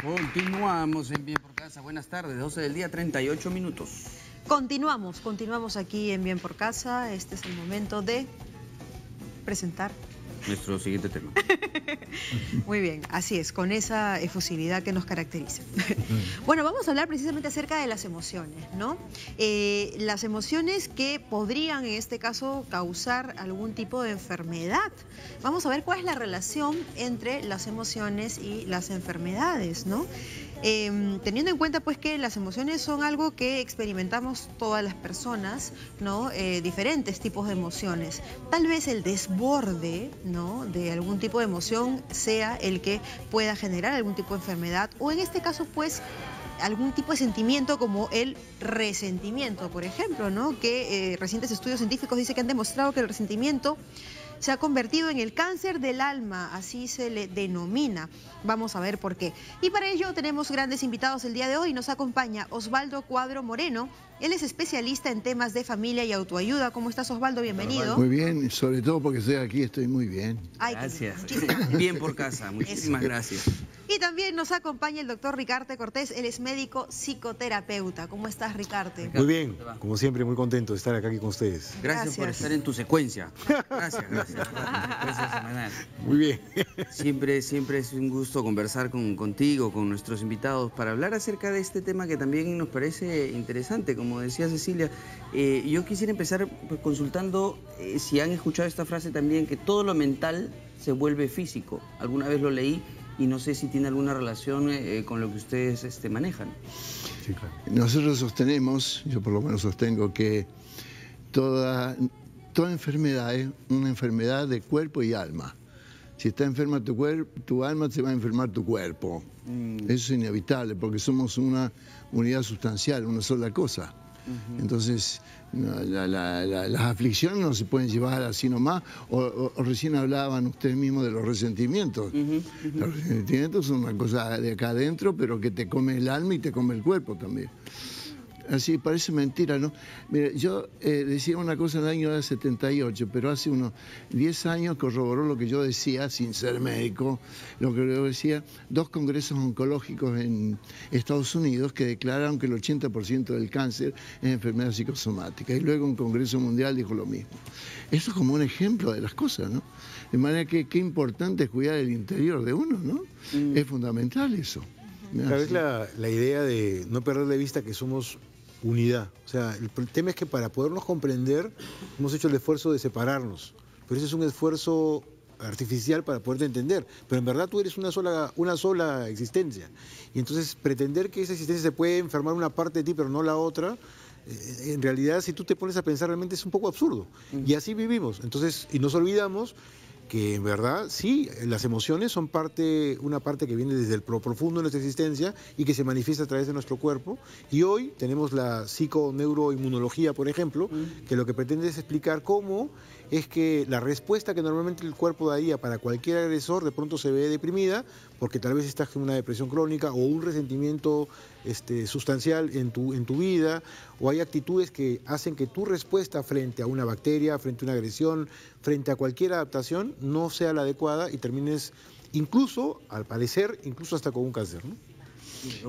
Continuamos en Bien por Casa. Buenas tardes, 12 del día, 38 minutos. Continuamos aquí en Bien por Casa. Este es el momento de presentar nuestro siguiente tema. Muy bien, así es, con esa efusividad que nos caracteriza. Bueno, vamos a hablar precisamente acerca de las emociones, ¿no? Las emociones que podrían, en este caso, causar algún tipo de enfermedad. Vamos a ver cuál es la relación entre las emociones y las enfermedades, ¿no? Teniendo en cuenta pues que las emociones son algo que experimentamos todas las personas, ¿no? Diferentes tipos de emociones. Tal vez el desborde, ¿no?, de algún tipo de emoción sea el que pueda generar algún tipo de enfermedad, o en este caso pues algún tipo de sentimiento como el resentimiento, por ejemplo, ¿no? Que recientes estudios científicos dicen que han demostrado que el resentimiento se ha convertido en el cáncer del alma, así se le denomina. Vamos a ver por qué. Y para ello tenemos grandes invitados el día de hoy. Nos acompaña Osvaldo Cuadro Moreno. Él es especialista en temas de familia y autoayuda. ¿Cómo estás, Osvaldo? Bienvenido. Muy bien, sobre todo porque estoy aquí, estoy muy bien. Ay, gracias. Bien por casa, muchísimas gracias. Y también nos acompaña el doctor Ricarte Cortés. Él es médico psicoterapeuta. ¿Cómo estás, Ricarte? Muy bien, como siempre, muy contento de estar acá aquí con ustedes. Gracias por estar en tu secuencia. Gracias. Secuencia semanal. Muy bien. Siempre es un gusto conversar contigo, con nuestros invitados, para hablar acerca de este tema que también nos parece interesante. Como decía Cecilia, yo quisiera empezar consultando si han escuchado esta frase también, que todo lo mental se vuelve físico. Alguna vez lo leí y no sé si tiene alguna relación con lo que ustedes manejan. Sí, claro. Nosotros sostenemos, yo por lo menos sostengo, que toda enfermedad es una enfermedad de cuerpo y alma. Si está enferma tu alma, se va a enfermar tu cuerpo. Eso es inevitable porque somos una unidad sustancial, una sola cosa. Entonces, las aflicciones no se pueden llevar así nomás, o recién hablaban ustedes mismos de los resentimientos. Los resentimientos son una cosa de acá adentro, pero que te come el alma y te come el cuerpo también. Así parece mentira, ¿no? Mire, yo decía una cosa en el año 78, pero hace unos 10 años corroboró lo que yo decía, sin ser médico, lo que yo decía, 2 congresos oncológicos en Estados Unidos que declararon que el 80% del cáncer es enfermedad psicosomática, y luego un congreso mundial dijo lo mismo. Eso es como un ejemplo de las cosas, ¿no? De manera que qué importante es cuidar el interior de uno, ¿no? Es fundamental eso. Tal vez la idea de no perder de vista que somos unidad. O sea, el tema es que para podernos comprender hemos hecho el esfuerzo de separarnos, pero ese es un esfuerzo artificial para poderte entender, pero en verdad tú eres una sola existencia, y entonces pretender que esa existencia se puede enfermar una parte de ti pero no la otra, en realidad si tú te pones a pensar realmente es un poco absurdo, y así vivimos. Entonces, y nos olvidamos que en verdad sí, las emociones son una parte que viene desde el profundo de nuestra existencia y que se manifiesta a través de nuestro cuerpo. Y hoy tenemos la psiconeuroinmunología, por ejemplo, que lo que pretende es explicar cómo es que la respuesta que normalmente el cuerpo daría para cualquier agresor de pronto se ve deprimida porque tal vez estás en una depresión crónica o un resentimiento sustancial en tu vida, o hay actitudes que hacen que tu respuesta frente a una bacteria, frente a una agresión, frente a cualquier adaptación no sea la adecuada y termines incluso, al parecer, incluso hasta con un cáncer, ¿no?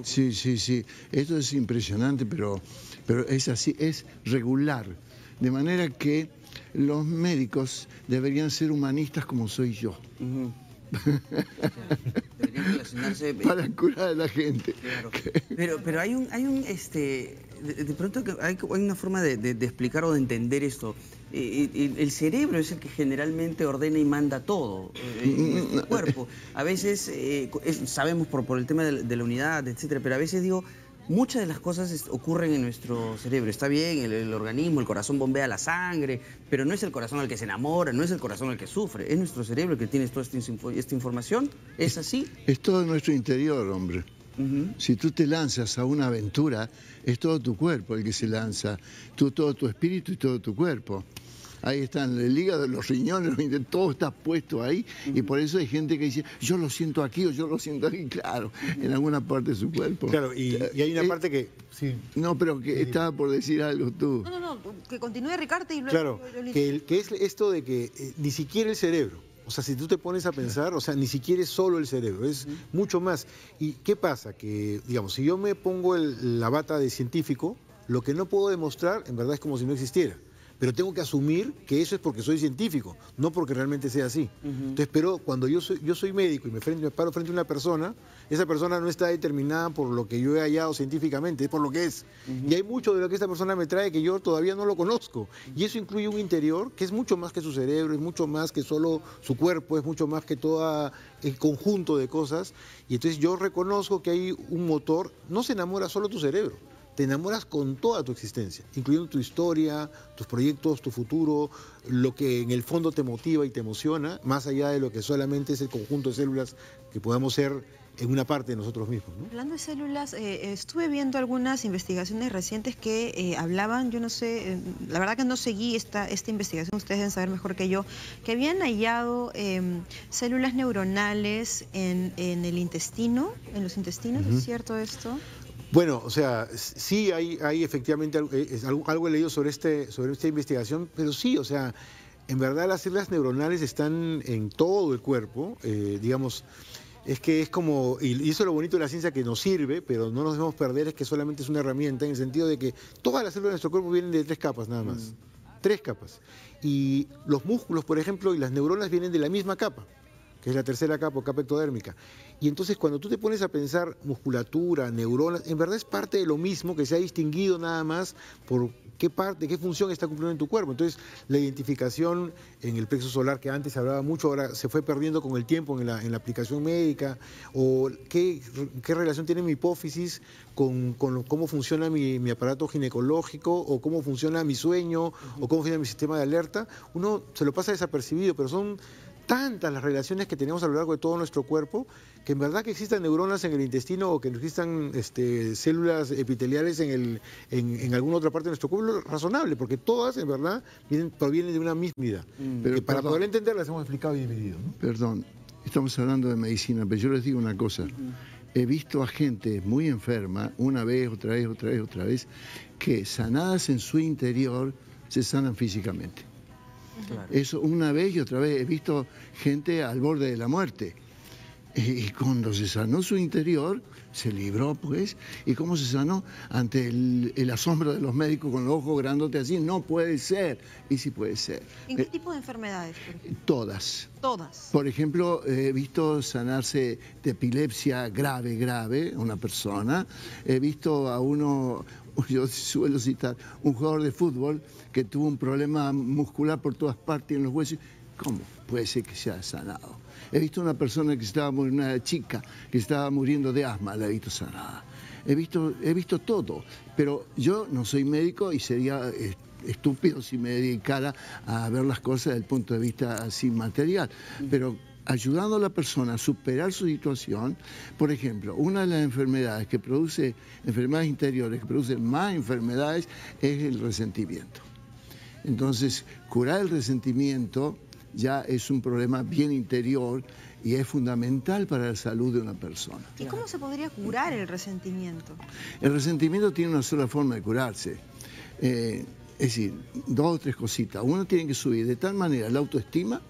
Sí. Esto es impresionante, pero es así, es regular. De manera que los médicos deberían ser humanistas como soy yo. Deberían relacionarse para curar a la gente. Claro. Pero hay un de pronto hay una forma de explicar o de entender esto. El cerebro es el que generalmente ordena y manda todo en nuestro cuerpo. A veces sabemos por el tema de la unidad, etcétera, pero a veces digo, muchas de las cosas ocurren en nuestro cerebro. Está bien, el organismo, el corazón bombea la sangre, pero no es el corazón el que se enamora, no es el corazón el que sufre. Es nuestro cerebro el que tiene toda esta información. ¿Es así? Es todo nuestro interior, hombre. Si tú te lanzas a una aventura, es todo tu cuerpo el que se lanza. Todo tu espíritu y todo tu cuerpo. Ahí están el hígado, los riñones, todo está puesto ahí, y por eso hay gente que dice, yo lo siento aquí o yo lo siento aquí, claro, en alguna parte de su cuerpo. Claro, y hay una parte que... Sí. No, pero que estaba por decir algo tú. No, que continúe Ricarte y luego... Claro, que es esto de que ni siquiera el cerebro, O sea, si tú te pones a pensar, o sea, ni siquiera es solo el cerebro, es mucho más. ¿Y qué pasa? Que, digamos, si yo me pongo la bata de científico, lo que no puedo demostrar, en verdad es como si no existiera. Pero tengo que asumir que eso es porque soy científico, no porque realmente sea así. Entonces, pero cuando yo soy médico y me paro frente a una persona, esa persona no está determinada por lo que yo he hallado científicamente, es por lo que es. Y hay mucho de lo que esta persona me trae que yo todavía no lo conozco. Y eso incluye un interior que es mucho más que su cerebro, es mucho más que solo su cuerpo, es mucho más que todo el conjunto de cosas. Y entonces yo reconozco que hay un motor, no se enamora solo tu cerebro. Te enamoras con toda tu existencia, incluyendo tu historia, tus proyectos, tu futuro, lo que en el fondo te motiva y te emociona, más allá de lo que solamente es el conjunto de células que podamos ser en una parte de nosotros mismos, ¿no? Hablando de células, estuve viendo algunas investigaciones recientes que hablaban, yo no sé, la verdad que no seguí esta investigación, ustedes deben saber mejor que yo, que habían hallado células neuronales en el intestino, en los intestinos, ¿es cierto esto? Bueno, o sea, sí hay efectivamente algo he leído sobre esta investigación, pero sí, o sea, en verdad las células neuronales están en todo el cuerpo, digamos, es que es como, y eso es lo bonito de la ciencia que nos sirve, pero no nos debemos perder, es que solamente es una herramienta en el sentido de que todas las células de nuestro cuerpo vienen de 3 capas nada más, 3 capas. Y los músculos, por ejemplo, y las neuronas vienen de la misma capa, que es la tercera capa o capa ectodérmica. Y entonces cuando tú te pones a pensar musculatura, neuronas, en verdad es parte de lo mismo que se ha distinguido nada más por qué parte, qué función está cumpliendo en tu cuerpo. Entonces la identificación en el plexo solar que antes se hablaba mucho, ahora se fue perdiendo con el tiempo en la aplicación médica, o qué relación tiene mi hipófisis con cómo funciona mi aparato ginecológico, o cómo funciona mi sueño, o cómo funciona mi sistema de alerta. Uno se lo pasa desapercibido, pero son tantas las relaciones que tenemos a lo largo de todo nuestro cuerpo, que en verdad que existan neuronas en el intestino o que existan células epiteliales en alguna otra parte de nuestro cuerpo, es razonable, porque todas en verdad provienen de una misma vida. Pero para poder entenderlas hemos explicado y dividido, ¿no? Perdón, estamos hablando de medicina, pero yo les digo una cosa. He visto a gente muy enferma, una vez, otra vez, que sanadas en su interior se sanan físicamente. Claro. Eso una vez y otra vez he visto gente al borde de la muerte. Y cuando se sanó su interior, se libró, pues. ¿Y cómo se sanó? Ante el asombro de los médicos con los ojos grandotes así. No puede ser. Y sí puede ser. ¿En qué tipo de enfermedades? Todas. Todas. Por ejemplo, he visto sanarse de epilepsia grave, una persona. He visto a uno, yo suelo citar, un jugador de fútbol que tuvo un problema muscular por todas partes en los huesos. ¿Cómo puede ser que se haya sanado? He visto una persona una chica que estaba muriendo de asma, la he visto sanada. He visto todo, pero yo no soy médico y sería estúpido si me dedicara a ver las cosas desde el punto de vista así material. Pero ayudando a la persona a superar su situación, por ejemplo, una de las enfermedades que produce, enfermedades interiores, que produce más enfermedades, es el resentimiento. Entonces, curar el resentimiento ya es un problema bien interior y es fundamental para la salud de una persona. ¿Y cómo se podría curar el resentimiento? El resentimiento tiene una sola forma de curarse. Es decir, 2 o 3 cositas. Uno tiene que subir de tal manera la autoestima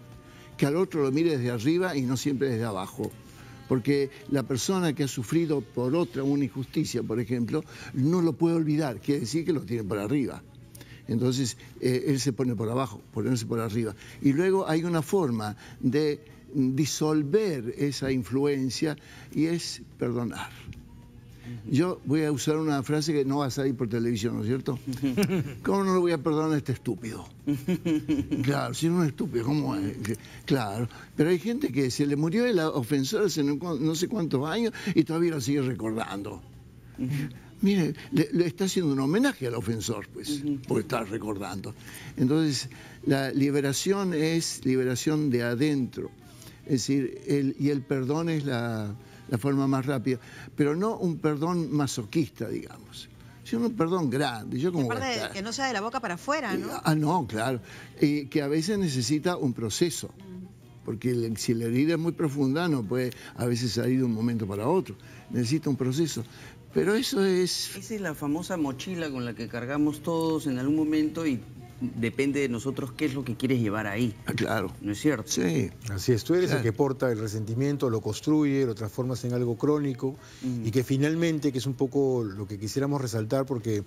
que al otro lo mire desde arriba y no siempre desde abajo. Porque la persona que ha sufrido por una injusticia, por ejemplo, no lo puede olvidar, quiere decir que lo tiene por arriba. Entonces, él se pone por abajo, ponerse por arriba. Y luego hay una forma de disolver esa influencia y es perdonar. Yo voy a usar una frase que no va a salir por televisión, ¿no es cierto? ¿Cómo no le voy a perdonar a este estúpido? Claro, si no es estúpido, ¿cómo es? Claro, pero hay gente que se le murió el ofensor hace no sé cuántos años y todavía lo sigue recordando. Mire, le está haciendo un homenaje al ofensor, pues, porque está recordando. Entonces, la liberación es liberación de adentro. Es decir, el perdón es la forma más rápida, pero no un perdón masoquista, digamos, sino un perdón grande. Yo como que no sea de la boca para afuera, ¿no? No, claro. Que a veces necesita un proceso. Porque si la herida es muy profunda, no puede a veces salir de un momento para otro. Necesita un proceso. Pero eso es... Esa es la famosa mochila con la que cargamos todos en algún momento y depende de nosotros qué es lo que quieres llevar ahí. Claro. ¿No es cierto? Sí. Así es, tú eres Claro. el que porta el resentimiento, lo construye, lo transformas en algo crónico y que finalmente, que es un poco lo que quisiéramos resaltar, porque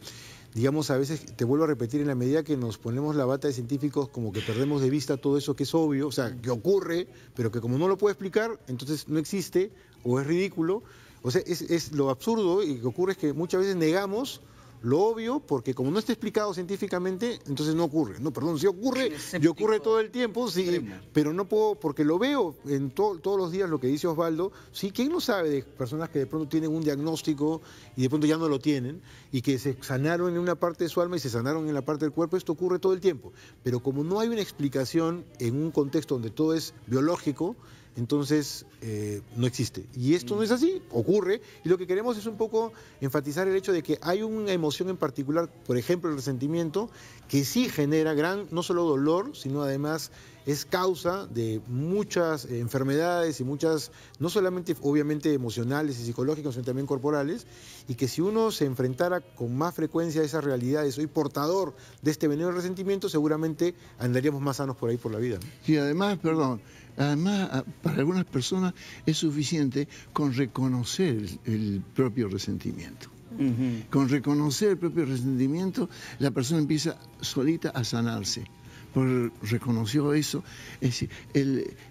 digamos a veces, te vuelvo a repetir, en la medida que nos ponemos la bata de científicos, como que perdemos de vista todo eso que es obvio, o sea, que ocurre, pero que como no lo puedo explicar, entonces no existe o es ridículo. O sea, es lo absurdo y lo que ocurre es que muchas veces negamos lo obvio, porque como no está explicado científicamente, entonces no ocurre. No, perdón, sí ocurre, y ocurre todo el tiempo, sí, pero no puedo, porque lo veo en todos los días lo que dice Osvaldo. Sí, ¿quién no sabe de personas que de pronto tienen un diagnóstico y de pronto ya no lo tienen, y que se sanaron en una parte de su alma y se sanaron en la parte del cuerpo? Esto ocurre todo el tiempo. Pero como no hay una explicación en un contexto donde todo es biológico, entonces no existe. Y esto no es así, ocurre, y lo que queremos es un poco enfatizar el hecho de que hay una emoción en particular, por ejemplo el resentimiento, que sí genera no solo dolor, sino además es causa de muchas enfermedades y muchas, no solamente obviamente emocionales y psicológicas, sino también corporales, y que si uno se enfrentara con más frecuencia a esas realidades, soy portador de este veneno del resentimiento, seguramente andaríamos más sanos por ahí por la vida, ¿no? Y además, para algunas personas es suficiente con reconocer el propio resentimiento. Con reconocer el propio resentimiento, la persona empieza solita a sanarse. Porque reconoció eso, es decir,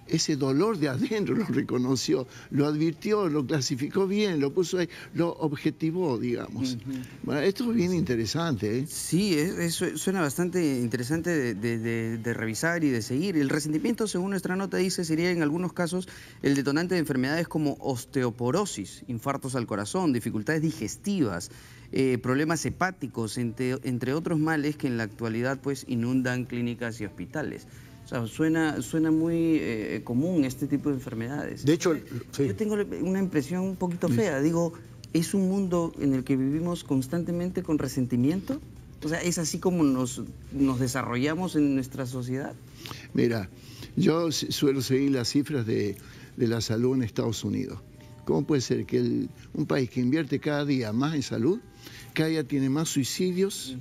ese dolor de adentro lo reconoció, lo advirtió, lo clasificó bien, lo puso ahí, lo objetivó, digamos. Bueno, esto es bien interesante, ¿eh? Sí, suena bastante interesante de revisar y de seguir. El resentimiento, según nuestra nota dice, sería en algunos casos el detonante de enfermedades como osteoporosis, infartos al corazón, dificultades digestivas, problemas hepáticos, entre otros males que en la actualidad pues inundan clínicas y hospitales. O sea, suena muy común este tipo de enfermedades. De hecho, sí. Yo tengo una impresión un poquito fea. Digo, ¿es un mundo en el que vivimos constantemente con resentimiento? O sea, ¿es así como nos desarrollamos en nuestra sociedad? Mira, yo suelo seguir las cifras de la salud en Estados Unidos. ¿Cómo puede ser que un país que invierte cada día más en salud, cada día tiene más suicidios,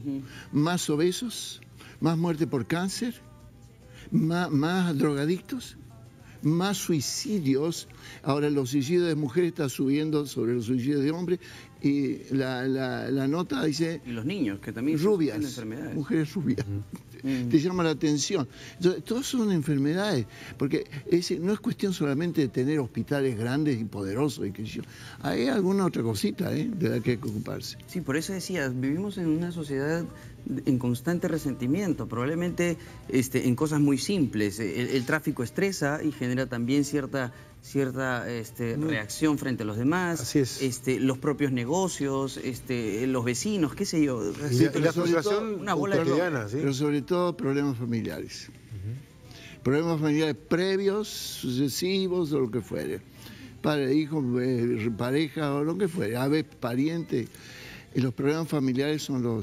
más obesos, más muerte por cáncer, más drogadictos, más suicidios? Ahora los suicidios de mujeres están subiendo sobre los suicidios de hombres, y la nota dice... Y los niños, que también rubias, tienen enfermedades. mujeres rubias. Te llama la atención. Entonces, todas son enfermedades, porque no es cuestión solamente de tener hospitales grandes y poderosos, y hay alguna otra cosita de la que hay que ocuparse. Sí, por eso decía, vivimos en una sociedad en constante resentimiento, probablemente en cosas muy simples. El tráfico estresa y genera también cierta reacción frente a los demás. Así es. Los propios negocios, los vecinos, qué sé yo. Y la frustración una bola cotidiana, ¿sí? Pero sobre todo problemas familiares. Problemas familiares previos, sucesivos o lo que fuere. Padre, hijo, pareja o lo que fuere. A veces pariente. Y los problemas familiares son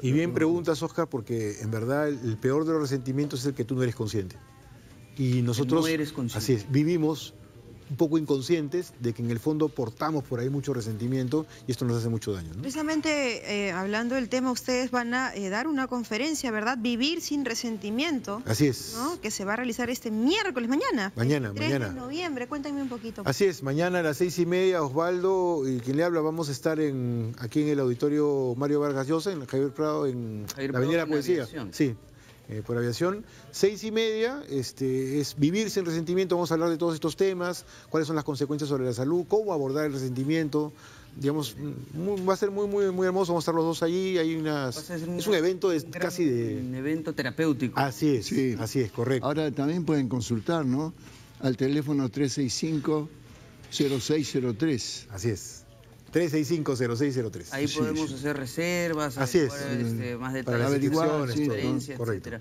Y bien preguntas, Oscar, porque en verdad el peor de los resentimientos es el que tú no eres consciente. Y nosotros, no eres consciente. así es, vivimos un poco inconscientes de que en el fondo portamos por ahí mucho resentimiento y esto nos hace mucho daño, ¿no? Precisamente hablando del tema, ustedes van a dar una conferencia, ¿verdad? Vivir sin resentimiento. Así es. ¿No? Que se va a realizar este miércoles, mañana. Mañana. 3 de noviembre, cuéntame un poquito. Así es, mañana a las 6:30, Osvaldo y quien le habla vamos a estar aquí en el auditorio Mario Vargas Llosa, en Javier Prado, en la Avenida de la Poesía. Sí. Por aviación, 6:30, es vivir sin resentimiento. Vamos a hablar de todos estos temas, cuáles son las consecuencias sobre la salud, cómo abordar el resentimiento. Digamos, va a ser muy hermoso, vamos a estar los dos allí. Es un evento casi de... Un evento terapéutico. Así es, sí. Así es, correcto. Ahora también pueden consultar, ¿no? Al teléfono 365-0603. Así es. 365-0603. Ahí podemos hacer reservas, así es, más detalles, para averiguar, experiencias, etcétera.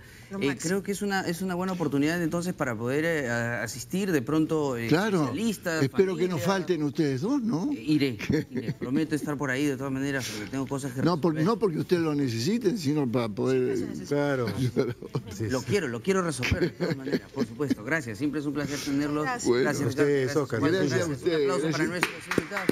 Creo que es una buena oportunidad entonces para poder asistir de pronto claro, especialistas. Espero familia. Que no falten ustedes dos, ¿no? Iré. Prometo estar por ahí de todas maneras porque tengo cosas que no, resolver. No porque ustedes lo necesiten, sino para poder... Claro. Lo quiero resolver de todas maneras, por supuesto. Gracias, siempre es un placer tenerlos. Gracias. Bueno, Gracias, ustedes, Oscar. Gracias a Un ustedes. aplauso para nuestros invitados.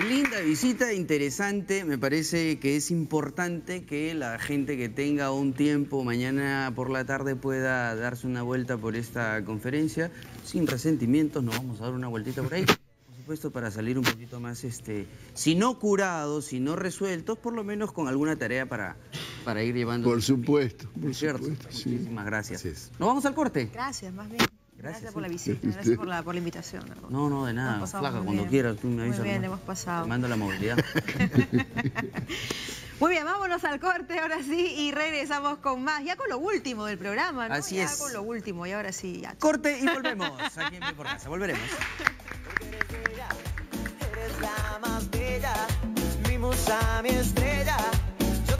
Linda visita, interesante. Me parece que es importante que la gente que tenga un tiempo mañana por la tarde pueda darse una vuelta por esta conferencia. Sin resentimientos, nos vamos a dar una vueltita por ahí. Por supuesto, para salir un poquito más, si no curados, si no resueltos, por lo menos con alguna tarea para ir llevando. Por supuesto, ¿Cierto? sí. Muchísimas gracias. Así es. ¿Nos vamos al corte? Gracias, más bien. Gracias por la sí. visita, gracias por la invitación. No, de nada. Hemos pasado Flaca, muy cuando bien. quieras, tú me avisas. Muy bien, ¿no? hemos pasado. Te mando la movilidad. Muy bien, vámonos al corte ahora sí y regresamos con más, ya con lo último del programa, ¿no? Así ya es. con lo último y ahora sí ya. Corte y volvemos. Aquí en Ve por Casa. Volveremos. Porque eres bella, eres la más bella, mi musa, mi estrella.